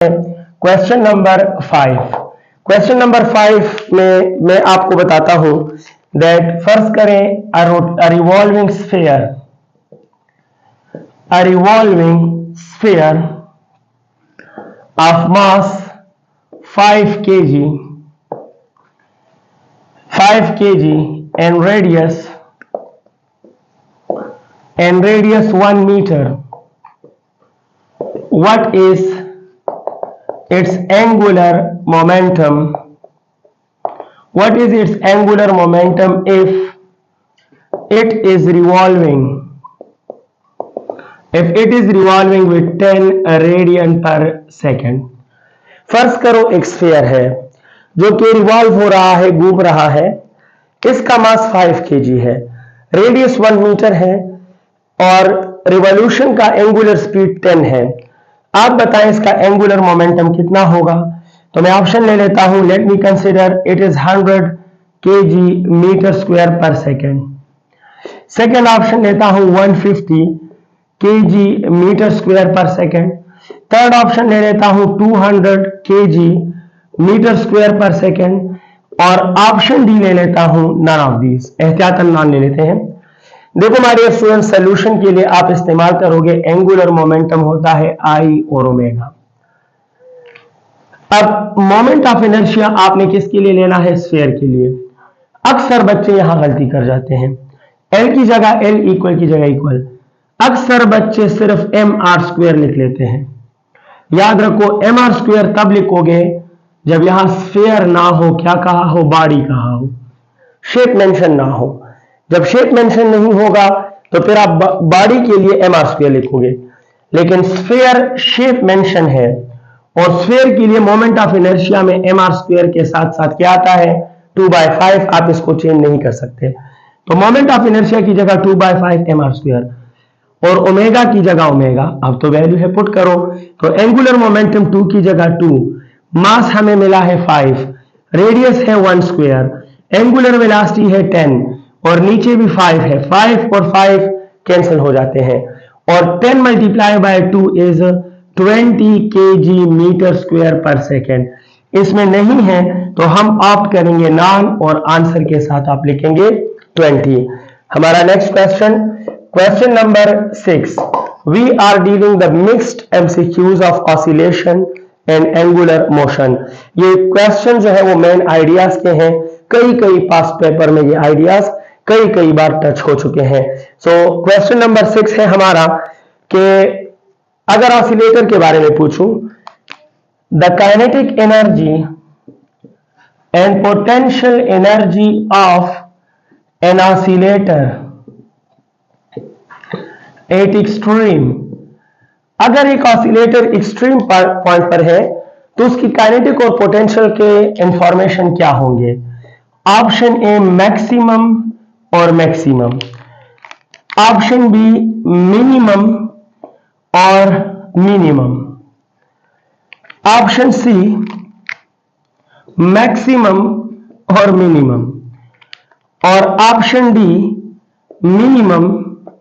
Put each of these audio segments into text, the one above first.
Question number 5। Question number 5 में मैं आपको बताता हूं दैट फर्स्ट करें a revolving sphere of mass 5 kg and radius 1 meter. What is its angular momentum? What is its angular momentum if it is revolving? If it is revolving with 10 radian per second. फर्ज करो एक sphere है जो कि revolve हो रहा है, घूम रहा है। इसका मास 5 kg है, रेडियस 1 मीटर है और रिवॉल्यूशन का एंगुलर स्पीड 10 है। आप बताएं इसका एंगुलर मोमेंटम कितना होगा। तो मैं ऑप्शन ले लेता हूं। Let me consider it is 100 kg metre square per second. Second option लेता हूं 150 kg metre square per second. Third option ले लेता हूं 200 kg metre square per second और ऑप्शन डी ले लेता हूं नन ऑफ दीज। एहतियातन नॉन ले लेते हैं। देखो हमारे स्टूडेंट सोल्यूशन के लिए आप इस्तेमाल करोगे एंगुलर मोमेंटम होता है आई और ओमेगा। अब मोमेंट ऑफ इनर्शिया आपने किसके लिए लेना है? स्फीयर के लिए। अक्सर बच्चे यहां गलती कर जाते हैं, एल की जगह एल, इक्वल की जगह इक्वल। अक्सर बच्चे सिर्फ एम आर स्क्वायर लिख लेते हैं। याद रखो एम आर स्क्वायर तब लिखोगे जब यहां स्फीयर ना हो, क्या कहा हो? बॉडी कहा हो, शेप मेंशन ना हो। जब शेप मेंशन नहीं होगा तो फिर आप बॉडी के लिए एम आर स्क्वायर लिखोगे, लेकिन स्फीयर शेप मेंशन है और स्फीयर के लिए मोमेंट ऑफ इनर्शिया में एम आर स्क्वायर के साथ साथ क्या आता है? 2/5। आप इसको चेंज नहीं कर सकते। तो मोमेंट ऑफ इनर्शिया की जगह 2/5 एम आर स्क्वायर और ओमेगा की जगह ओमेगा। अब तो वैल्यू है पुट करो। तो एंगुलर मोमेंटम 2 की जगह 2, मास हमें मिला है 5, रेडियस है 1 स्क्वायर, एंगुलर वेलोसिटी है 10 और नीचे भी 5 है। 5 और 5 कैंसिल हो जाते हैं और 10 multiply by 2 is 20 kg metre square per second. इसमें नहीं है तो हम ऑप्ट करेंगे नॉन और आंसर के साथ आप लिखेंगे 20। हमारा next question number 6। We are dealing the mixed MCQs of oscillation and angular motion. ये क्वेश्चन जो है वो मेन आइडियाज के हैं। कई पास्ट पेपर में ये आइडियाज कई बार टच हो चुके हैं। सो क्वेश्चन नंबर 6 है हमारा कि अगर ऑसिलेटर के बारे में पूछूं, the kinetic energy and potential energy of an oscillator at extreme. अगर एक ऑसिलेटर एक्सट्रीम पॉइंट पर है तो उसकी काइनेटिक और पोटेंशियल के इंफॉर्मेशन क्या होंगे? ऑप्शन ए मैक्सिमम और मैक्सिमम, ऑप्शन बी मिनिमम और मिनिमम, ऑप्शन सी मैक्सिमम और मिनिमम और option D minimum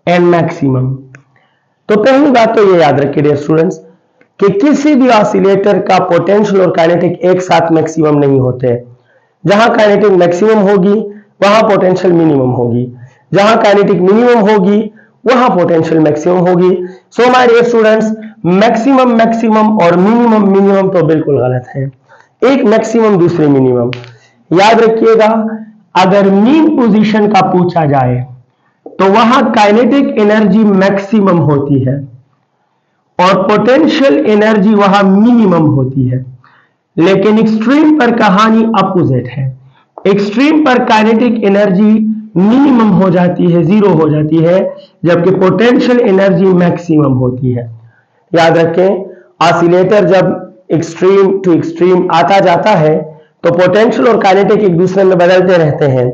and maximum. तो पहली बात तो ये याद रखिए डियर स्टूडेंट्स कि किसी भी ऑसिलेटर का पोटेंशियल और काइनेटिक एक साथ मैक्सिमम नहीं होते। जहां काइनेटिक मैक्सिमम होगी वहां पोटेंशियल मिनिमम होगी, जहां काइनेटिक मिनिमम होगी वहां पोटेंशियल मैक्सिमम होगी। So my dear students, maximum और मिनिमम तो बिल्कुल गलत है। एक मैक्सिमम दूसरे मिनिमम। याद रखिएगा अगर मीन पोजीशन का पूछा जाए तो वहां काइनेटिक एनर्जी मैक्सिमम होती है और पोटेंशियल एनर्जी वहां मिनिमम होती है, लेकिन एक्सट्रीम पर कहानी अपोजिट है। एक्सट्रीम पर काइनेटिक एनर्जी मिनिमम हो जाती है, जीरो हो जाती है, जबकि पोटेंशियल एनर्जी मैक्सिमम होती है। याद रखें ऑसिलेटर जब एक्सट्रीम टू एक्सट्रीम आता जाता है तो पोटेंशियल और काइनेटिक एक दूसरे में बदलते रहते हैं,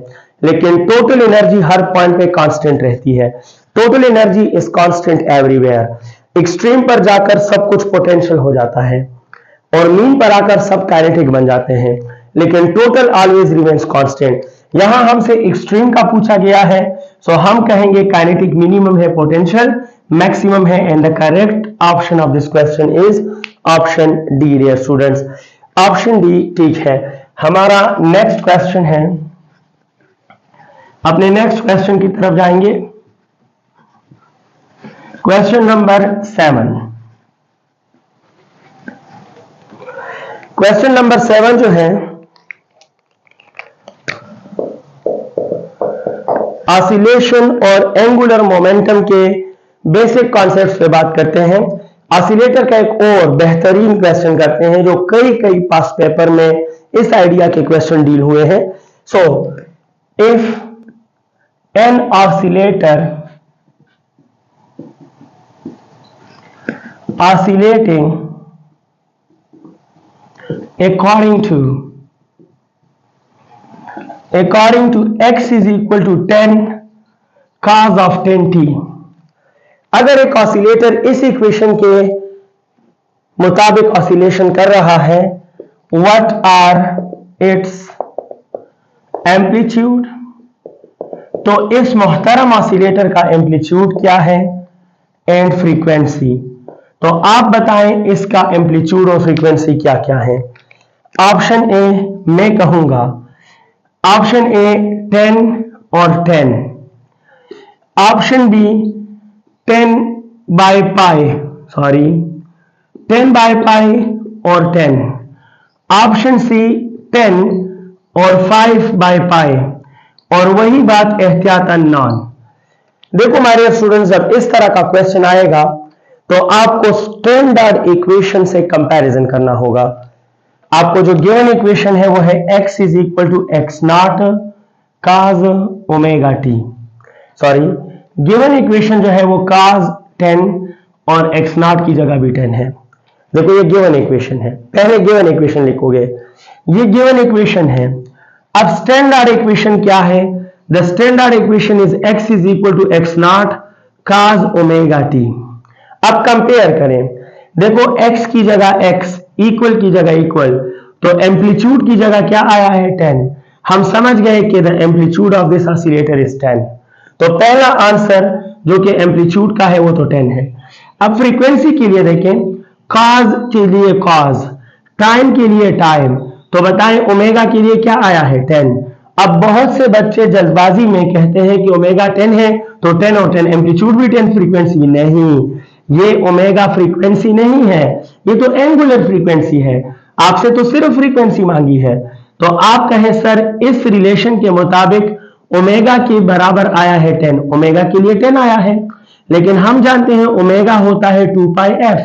लेकिन टोटल एनर्जी हर पॉइंट पे कांस्टेंट रहती है। Total energy is constant everywhere. Extreme पर जाकर सब कुछ पोटेंशियल हो जाता है और मीन पर आकर सब काइनेटिक बन जाते हैं, लेकिन टोटल ऑलवेज रिमेन्स कांस्टेंट। यहां हमसे एक्सट्रीम का पूछा गया है, सो हम कहेंगे काइनेटिक मिनिमम है, पोटेंशियल मैक्सिमम है, and the correct option of this question is option D dear students, option D ठीक है। हमारा नेक्स्ट क्वेश्चन है, अपने नेक्स्ट क्वेश्चन की तरफ जाएंगे। Question number 7। क्वेश्चन नंबर 7 जो है ऑसिलेशन और एंगुलर मोमेंटम के बेसिक कॉन्सेप्ट्स पे बात करते हैं। ऑसिलेटर का एक और बेहतरीन क्वेश्चन करते हैं जो कई पास्ट पेपर में इस आइडिया के क्वेश्चन डील हुए हैं। So if an oscillator oscillating according to x is equal to 10 cos of 10t, अगर एक ऑसिलेटर इस इक्वेशन के मुताबिक ऑसिलेशन कर रहा है, व्हाट आर इट्स एम्पलीट्यूड, तो इस मोहतरम ऑसिलेटर का एम्पलीट्यूड क्या है एंड फ्रीक्वेंसी। तो आप बताएं इसका एम्पलीट्यूड और फ्रीक्वेंसी क्या क्या है। ऑप्शन ए मैं कहूंगा, ऑप्शन ए 10 और 10, option B 10 by pi 10 by pi और 10, ऑप्शन सी 10 और 5 बाय पाई, और वही बात एहतियातन नॉन। देखो हमारे स्टूडेंट्स, जब इस तरह का क्वेश्चन आएगा तो आपको स्टैंडर्ड इक्वेशन से कंपैरिजन करना होगा। आपको जो गिवन इक्वेशन है वो है x is equal to x naught cos omega t, sorry given equation जो है वो काज 10 और x नॉट की जगह भी 10 है। देखो ये गिवन इक्वेशन है, पहले गिवन इक्वेशन लिखोगे, ये गिवन इक्वेशन है। अब स्टैंडर्ड इक्वेशन क्या है? The standard equation is x is equal to x naught cos omega t. अब कंपेयर करें, देखो x की जगह x, इक्वल की जगह इक्वल, तो एम्पलीट्यूड की जगह क्या आया है 10। हम समझ गए कि the amplitude of this oscillator is 10, तो पहला आंसर जो कि एम्पलीट्यूड का है वो तो 10 है। अब फ्रीक्वेंसी के लिए देखें, कॉज के लिए कॉज, टाइम के लिए टाइम, तो बताएं ओमेगा के लिए क्या आया है 10। अब बहुत से बच्चे जल्दबाजी में कहते हैं कि ओमेगा 10 है तो 10 और 10, एम्पलीट्यूड भी 10, फ्रीक्वेंसी नहीं, ये ओमेगा फ्रीक्वेंसी नहीं है, ये तो एंगुलर फ्रीक्वेंसी है। आपसे तो सिर्फ फ्रीक्वेंसी मांगी है, तो आप कहें सर इस रिलेशन के मुताबिक ओमेगा के बराबर आया है 10, ओमेगा के लिए 10 आया है, लेकिन हम जानते हैं ओमेगा होता है 2 पाई एफ,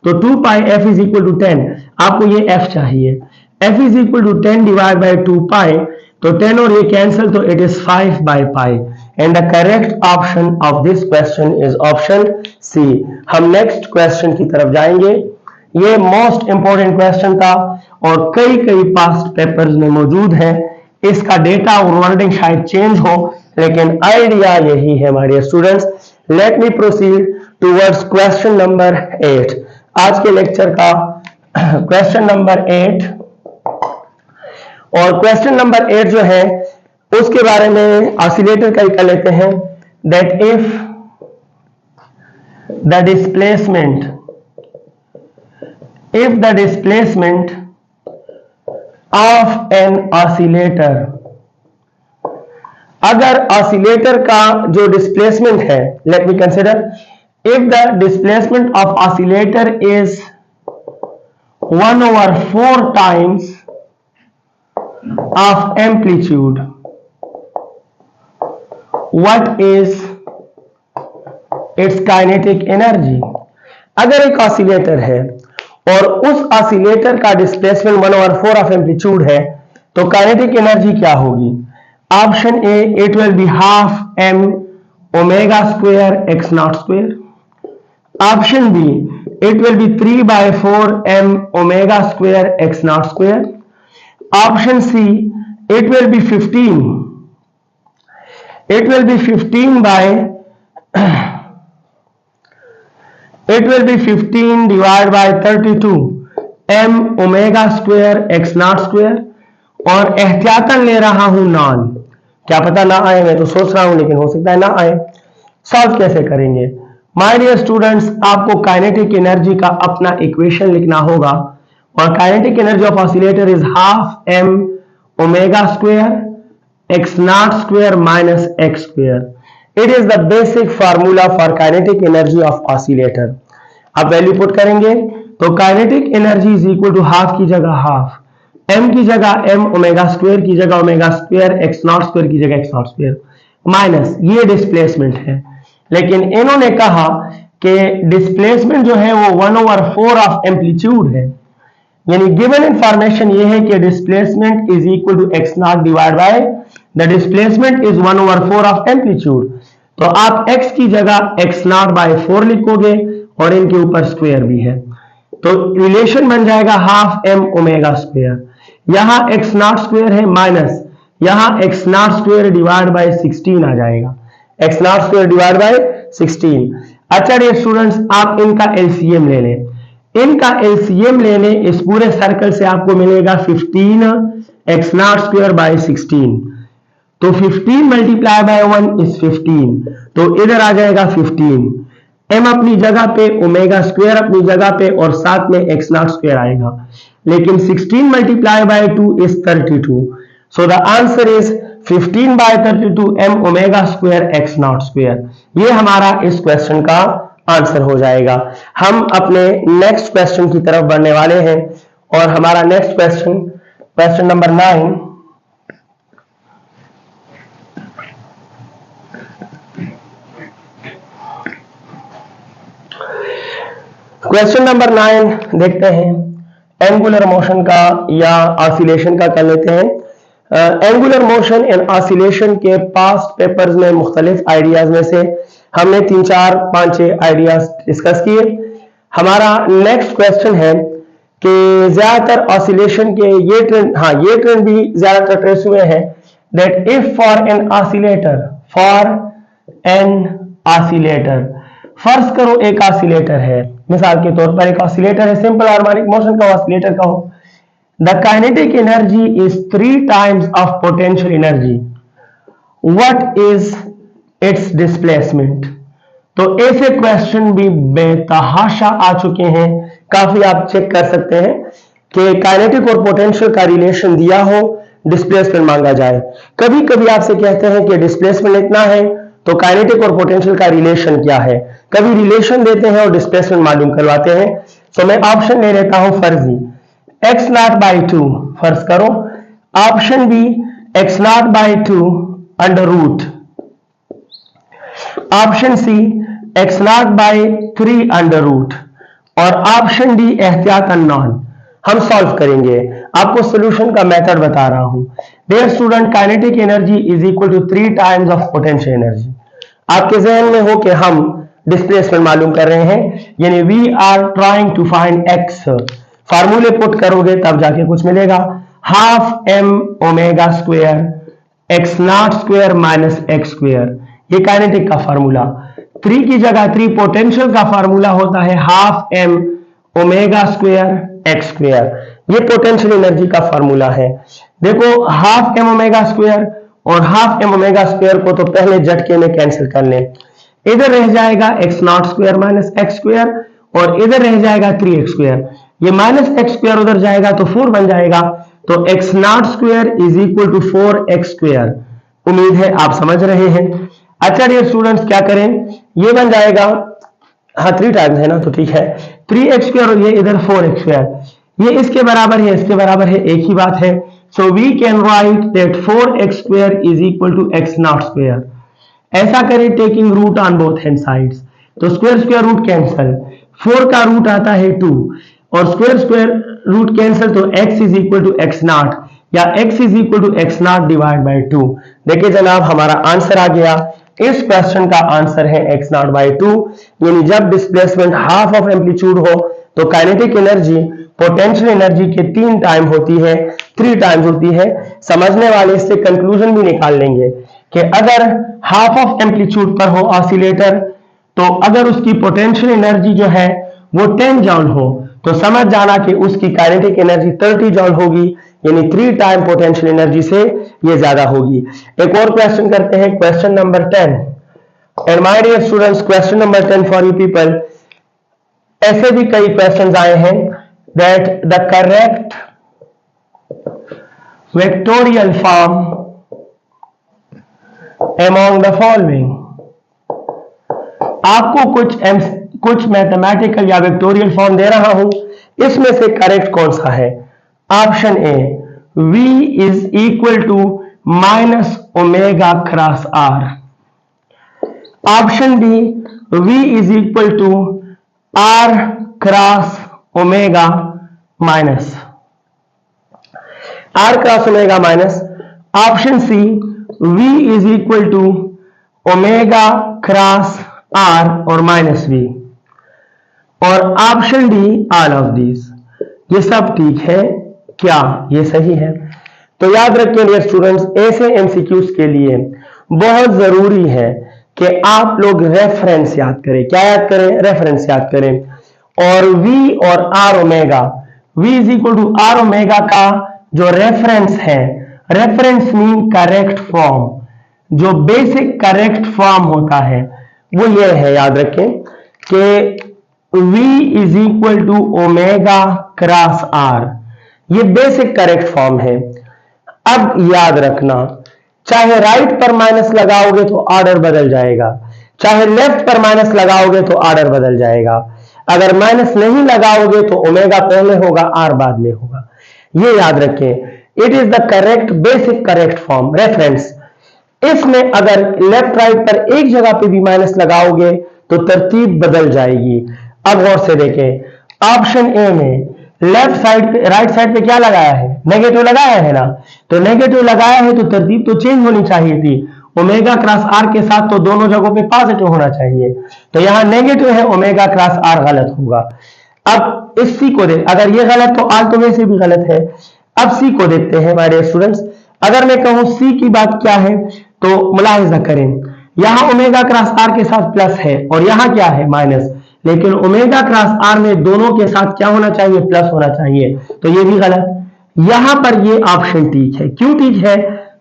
तो 2 pi f is equal to 10, आपको ये एफ चाहिए, f is equal to 10 divide by 2 pi, तो 10 और ये कैंसिल, तो it is 5 by pi, and the correct option of this question is option C. हम नेक्स्ट क्वेश्चन की तरफ जाएंगे। ये मोस्ट इंपॉर्टेंट क्वेश्चन था और कई पास्ट पेपर्स में मौजूद है। इसका डेटा और वर्डिंग शायद चेंज हो, लेकिन आइडिया यही है हमारे students. Let me proceed towards question number 8, आज के लेक्चर का क्वेश्चन नंबर 8। और क्वेश्चन नंबर 8 जो है उसके बारे में ऑसिलेटर का ही कर लेते हैं, that if the displacement of an oscillator, अगर ऑसिलेटर का जो डिस्प्लेसमेंट है, let me consider, if the displacement of oscillator is 1/4 times of amplitude, what is its kinetic energy। अगर एक ऑसिलेटर है और उस ऑसिलेटर का डिस्प्लेसमेंट 1/4 ऑफ एम्पलीट्यूड है, तो काइनेटिक एनर्जी क्या होगी? Option A, it will be half m omega square x not square, option B, it will be 3/4 m omega square x not square, option C, it will be 15 divided by 32 m omega square x not square, और एहतियातन ले रहा हूं non, क्या पता ना आए, मैं तो सोच रहा हूं लेकिन हो सकता है ना आए। सॉल्व कैसे करेंगे? माय डियर स्टूडेंट्स, आपको काइनेटिक एनर्जी का अपना इक्वेशन लिखना होगा और kinetic energy of oscillator is half m omega square x not square minus x square. It is the basic formula for kinetic energy of oscillator. आप value put करेंगे तो kinetic energy is equal to half की जगह half, m की जगह m, omega square की जगह omega square, x not square की जगह एक्स नॉट स्क्वायर माइनस ये डिस्प्लेसमेंट है। लेकिन इन्होंने कहा कि डिस्प्लेसमेंट जो है वो 1/4 ऑफ एम्पलीट्यूड है, यानी गिवन इंफॉर्मेशन ये है कि displacement is equal to x not divide by the displacement is 1/4 of amplitude. तो आप x की जगह एक्स नॉट बाय 4 लिखोगे और इनके ऊपर स्क्वायर भी है, तो रिलेशन बन जाएगा हाफ m ओमेगा स्क्वायर। यहां एक्स नॉट स्क्वायर है माइनस यहां x not square divide by 16 आ जाएगा, x not square divide by 16। अच्छा डियर स्टूडेंट्स, आप इनका एलसीएम ले लें, इनका एलसीएम ले लें, इस पूरे सर्कल से आपको मिलेगा 15 एक्स नॉट स्क्वायर बाय 16। तो 15 मल्टीप्लाई बाय 1 इज 15, तो इधर आ जाएगा 15, m अपनी जगह पे, ओमेगा स्क्वायर अपनी जगह पे और साथ में एक्स नॉट स्क्वायर आएगा। लेकिन 16 multiply by 2 is 32, so the answer is 15 by 32 m omega square x not square. ये हमारा इस क्वेश्चन का आंसर हो जाएगा। हम अपने नेक्स्ट क्वेश्चन की तरफ बढ़ने वाले हैं और हमारा next question, question number 9। Question number 9 देखते हैं, एंगुलर मोशन का या ऑसिलेशन का कर लेते हैं। एंगुलर मोशन एंड ऑसिलेशन के पास्ट पेपर्स में मुख्तलिफ आइडियाज में से हमने 3, 4, 5, 6 आइडियाज डिस्कस किए। हमारा नेक्स्ट क्वेश्चन है कि ज्यादातर ऑसिलेशन के ये ट्रेंड भी ज्यादातर ट्रेस हुए हैं, that if for an oscillator, फर्ज करो एक ऑसिलेटर है, मिसाल के तौर पर एक ऑसिलेटर है, सिंपल हार्मोनिक मोशन का ऑसिलेटर का हो, the kinetic energy is 3 times of potential energy, what is it's displacement. तो ऐसे क्वेश्चन भी बेतहाशा आ चुके हैं, काफी आप चेक कर सकते हैं कि काइनेटिक और पोटेंशियल का रिलेशन दिया हो, डिस्प्लेसमेंट मांगा जाए। कभी कभी आपसे कहते हैं कि डिस्प्लेसमेंट इतना है तो काइनेटिक और पोटेंशियल का रिलेशन क्या है, कभी रिलेशन देते हैं और डिस्प्लेसमेंट मालूम करवाते हैं। तो मैं ऑप्शन ले लेता हूं फर्जी, एक्स नॉट बाई 2 फर्ज करो, option B x naught by 2 under root, option C x naught by 3 under root और ऑप्शन डी एहतियातन नॉन। हम सॉल्व करेंगे, आपको सॉल्यूशन का मेथड बता रहा हूं। Dear student, kinetic energy is equal to 3 times of potential energy. आपके जहन में हो कि हम डिस्प्लेसमेंट मालूम कर रहे हैं, यानी we are trying to find x, फार्मूले पुट करोगे तब जाके कुछ मिलेगा, half m omega square x not square minus x square, ये काइनेटिक का फार्मूला। 3 की जगह 3 पोटेंशियल का फार्मूला होता है half m omega square x square, ये पोटेंशियल एनर्जी का फार्मूला है। देखो हाफ एम ओमेगा स्क्वायर और हाफ एम ओमेगा स्क्वायर को तो पहले झटके में कैंसिल कर लें, इधर रह जाएगा x not square minus x square और इधर रह जाएगा 3x स्क्वायर, ये माइनस एक्स स्क्वायर उधर जाएगा तो 4 बन जाएगा, तो x not square is equal to 4x square. उम्मीद है आप समझ रहे हैं। अच्छा डियर स्टूडेंट्स, क्या करें, ये बन जाएगा, हाँ 3 टाइम्स है ना, तो ठीक है, 3x स्क्वायर और ये इधर 4x स्क्वायर, ये इसके बराबर है, इसके बराबर है, एक ही बात है। So we can write that 4x square is equal to x not square. ऐसा करें taking root on both hand sides, तो स्क्वायर स्क्वायर रूट कैंसल, 4 का रूट आता है 2 और स्क्वायर स्क्वायर रूट कैंसल, तो x is equal to x not या x is equal to x not divide by 2। देखिए जनाब, हमारा आंसर आ गया। इस क्वेश्चन का आंसर है x नॉट बाई 2, यानी जब डिस्प्लेसमेंट हाफ ऑफ एम्पलीट्यूड हो तो काइनेटिक एनर्जी पोटेंशियल एनर्जी के 3 टाइम होती है, 3 टाइम्स होती है। समझने वाले इससे कंक्लूजन भी निकाल लेंगे कि अगर हाफ ऑफ एम्पलीट्यूड पर हो ऑसिलेटर, तो अगर उसकी पोटेंशियल एनर्जी जो है वो 10 जॉल हो तो समझ जाना कि उसकी काइनेटिक एनर्जी 30 जॉल होगी, यानी 3 टाइम पोटेंशियल एनर्जी से ये ज्यादा होगी। एक और क्वेश्चन करते हैं, question number 10। And my dear students, question number 10 for you people. ऐसे भी कई क्वेश्चंस आए हैं that the correct vectorial form among the following. आपको कुछ मैथमेटिकल या वेक्टोरियल फॉर्म दे रहा हूं, इसमें से करेक्ट कौन सा है? Option A v is equal to minus omega cross r। Option B v is equal to r cross omega minus r cross omega minus. Option C v is equal to omega cross r और minus v। और option D all of these. ये सब ठीक है क्या? ये सही है। तो याद रखिए डियर स्टूडेंट्स, ऐसे एमसीक्यूज के लिए बहुत जरूरी है कि आप लोग रेफरेंस याद करें। क्या याद करें? रेफरेंस याद करें। और v और r omega, v is equal to r omega का जो रेफरेंस है, रेफरेंस मीन करेक्ट फॉर्म। जो बेसिक करेक्ट फॉर्म होता है वो ये है, याद रखें कि v is equal to omega cross r। ये बेसिक करेक्ट फॉर्म है। अब याद रखना, चाहे राइट पर माइनस लगाओगे तो ऑर्डर बदल जाएगा, चाहे लेफ्ट पर माइनस लगाओगे तो ऑर्डर बदल जाएगा। अगर माइनस नहीं लगाओगे तो ओमेगा पहले होगा, r बाद में होगा। ये याद रखें। It is the correct basic correct form reference. इसमें अगर लेफ्ट राइट पर एक जगह पे भी माइनस लगाओगे तो तरतीब बदल जाएगी। अब गौर से देखें, ऑप्शन ए में लेफ्ट साइड पे, राइट साइड पे क्या लगाया है? नेगेटिव लगाया है ना। तो नेगेटिव लगाया है तो तरतीब तो चेंज होनी चाहिए थी। ओमेगा क्रॉस आर के साथ तो दोनों जगहों पे पॉजिटिव होना चाहिए। तो यहां नेगेटिव है, ओमेगा क्रॉस आर गलत होगा। अब इस सी को देख, अगर ये गलत तो आर तो वैसे भी गलत है। अब सी को देखते हैं हमारे स्टूडेंट्स। अगर मैं कहूं सी की बात क्या है तो मुलाहिजा करें, यहां ओमेगा क्रॉस आर के साथ प्लस है और यहां क्या है? माइनस। लेकिन ओमेगा क्रॉस आर में दोनों के साथ क्या होना चाहिए? प्लस होना चाहिए। तो ये भी गलत। यहां पर ये ऑप्शन ठीक है। क्यों ठीक है?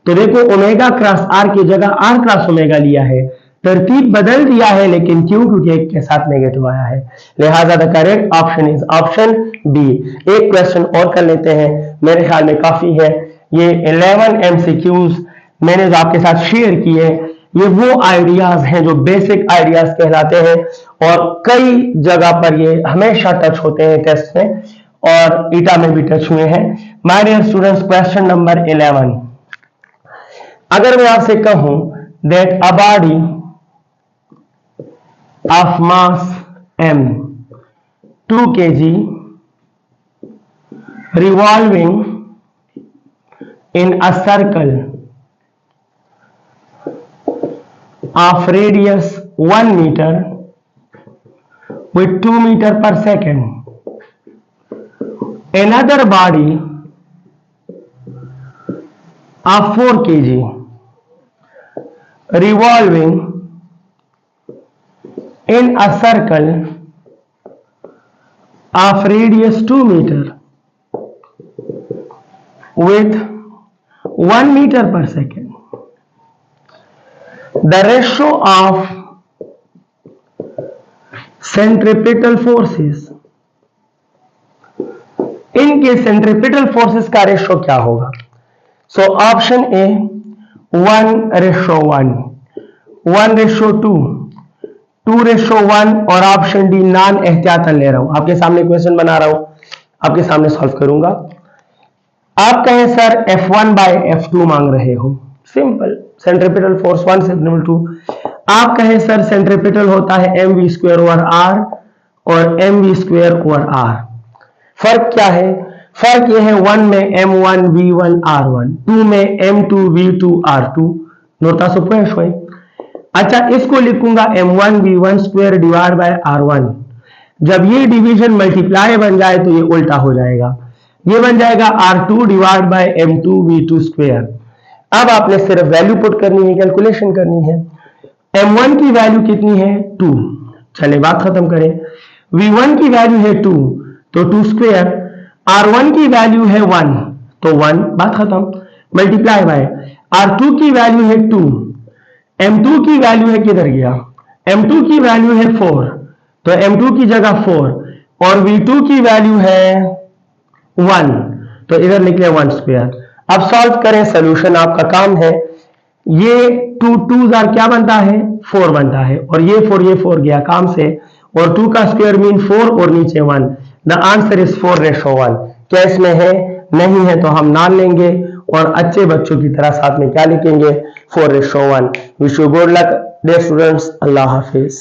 तो देखो, ओमेगा क्रॉस आर की जगह आर क्रॉस ओमेगा लिया है, तरतीब बदल दिया है, लेकिन क्यों? क्योंकि एक के साथ नेगेटिव आया है। लिहाजा the correct option is option B. एक क्वेश्चन और कर लेते हैं, मेरे ख्याल में काफी है। ये 11 एमसीक्यूज मैंने जो आपके साथ शेयर किए, ये वो आइडियाज हैं जो बेसिक आइडियाज कहलाते हैं और कई जगह पर ये हमेशा टच होते हैं टेस्ट में, और ईटा में भी टच हुए हैं। My dear students, question number 11। अगर मैं आपसे कहूं that a body of mass m 2 kg revolving in a circle of radius 1 meter with 2 meter per second. Another body of 4 kg revolving in a circle of radius 2 meter with 1 meter per second. The ratio of centripetal forces, इनके centripetal forces का ratio क्या होगा? So option A 1:1, 1:2, 2:1 और option D non एहतियातन ले रहा हूं। आपके सामने क्वेश्चन बना रहा हूं, आपके सामने सॉल्व करूंगा। आप कहें सर F1/F2 मांग रहे हो, सिंपल, सेंट्रिपिटल फोर्स 1 2। आप कहें सर सेंट्रिपिटल होता है mv²/r और mv²/r। फर्क क्या है? फर्क यह है 1 में m1 v1 r1, 2 में m2 v2 r2। नोटा सुपरेश हुए। अच्छा, इसको लिखूंगा m1 v1² divide by r1। जब ये डिवीजन मल्टीप्लाई बन जाए तो ये उल्टा हो जाएगा, ये बन जाएगा r2 divide by m2 v2²। अब आपने सिर्फ वैल्यू पुट करनी है, कैलकुलेशन करनी है। m1 की वैल्यू कितनी है? 2। चले बात खत्म करें। v1 की वैल्यू है 2 तो 2²। r1 की वैल्यू है 1 तो 1, बात खत्म। मल्टीप्लाई बाय r2 की वैल्यू है 2, m2 की वैल्यू है किधर गया, m2 की वैल्यू है 4, तो m2 की जगह 4 और v2 की वैल्यू है 1, तो इधर निकले 1 स्क्वायर। अब सॉल्व करें, सोल्यूशन आपका काम है। ये 2 2 क्या बनता है, 4 बनता है, और ये 4 गया काम से, और 2 का स्क्वायर मीन 4 और नीचे 1। The answer is 4:1। क्या इसमें है, नहीं है तो हम नाल लेंगे और अच्छे बच्चों की तरह साथ में क्या लिखेंगे, 4:1। Wish you good luck dear students, Allah Hafiz.